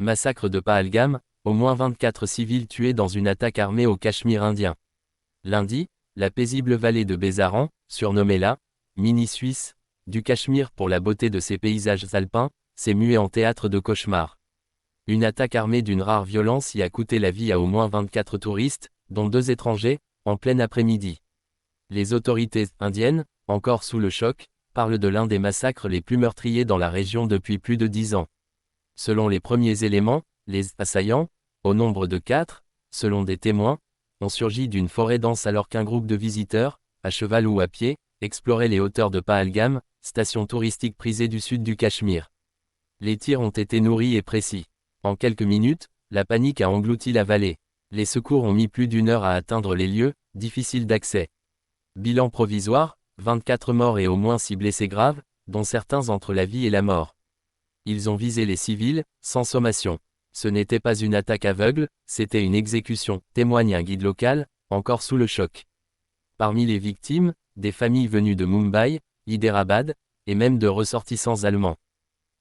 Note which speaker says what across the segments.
Speaker 1: Massacre de Pahalgam, au moins 24 civils tués dans une attaque armée au Cachemire indien. Lundi, la paisible vallée de Bézaran, surnommée la mini-Suisse du Cachemire pour la beauté de ses paysages alpins, s'est muée en théâtre de cauchemars. Une attaque armée d'une rare violence y a coûté la vie à au moins 24 touristes, dont 2 étrangers, en plein après-midi. Les autorités indiennes, encore sous le choc, parlent de l'un des massacres les plus meurtriers dans la région depuis plus de 10 ans. Selon les premiers éléments, les assaillants, au nombre de 4, selon des témoins, ont surgi d'une forêt dense alors qu'un groupe de visiteurs, à cheval ou à pied, explorait les hauteurs de Pahalgam, station touristique prisée du sud du Cachemire. Les tirs ont été nourris et précis. En quelques minutes, la panique a englouti la vallée. Les secours ont mis plus d'1 heure à atteindre les lieux, difficiles d'accès. Bilan provisoire, 24 morts et au moins 6 blessés graves, dont certains entre la vie et la mort. Ils ont visé les civils, sans sommation. Ce n'était pas une attaque aveugle, c'était une exécution, témoigne un guide local, encore sous le choc. Parmi les victimes, des familles venues de Mumbai, Hyderabad, et même de ressortissants allemands.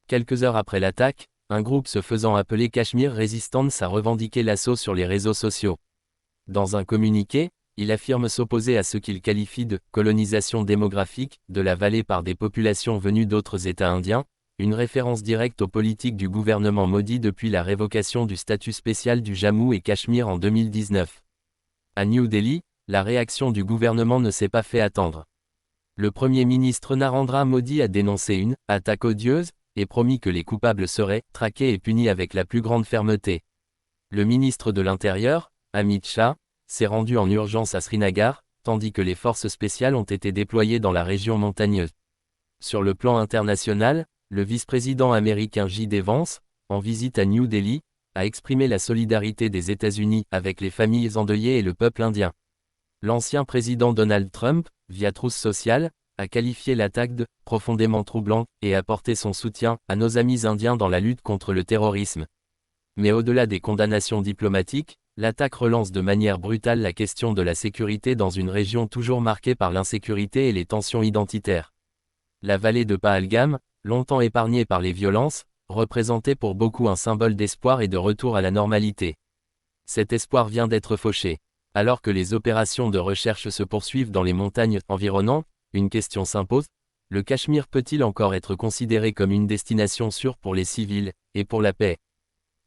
Speaker 1: Quelques heures après l'attaque, un groupe se faisant appeler Kashmir Resistance a revendiqué l'assaut sur les réseaux sociaux. Dans un communiqué, il affirme s'opposer à ce qu'il qualifie de « colonisation démographique » de la vallée par des populations venues d'autres États indiens, une référence directe aux politiques du gouvernement Modi depuis la révocation du statut spécial du Jammu et Cachemire en 2019. À New Delhi, la réaction du gouvernement ne s'est pas fait attendre. Le Premier ministre Narendra Modi a dénoncé une « attaque odieuse » et promis que les coupables seraient « traqués et punis avec la plus grande fermeté ». Le ministre de l'Intérieur, Amit Shah, s'est rendu en urgence à Srinagar, tandis que les forces spéciales ont été déployées dans la région montagneuse. Sur le plan international, le vice-président américain J.D. Vance, en visite à New Delhi, a exprimé la solidarité des États-Unis avec les familles endeuillées et le peuple indien. L'ancien président Donald Trump, via Truth Social, a qualifié l'attaque de « profondément troublante » et apporté son soutien à nos amis indiens dans la lutte contre le terrorisme. Mais au-delà des condamnations diplomatiques, l'attaque relance de manière brutale la question de la sécurité dans une région toujours marquée par l'insécurité et les tensions identitaires. La vallée de Pahalgam, longtemps épargnée par les violences, représentait pour beaucoup un symbole d'espoir et de retour à la normalité. Cet espoir vient d'être fauché. Alors que les opérations de recherche se poursuivent dans les montagnes environnantes, une question s'impose, le Cachemire peut-il encore être considéré comme une destination sûre pour les civils, et pour la paix ?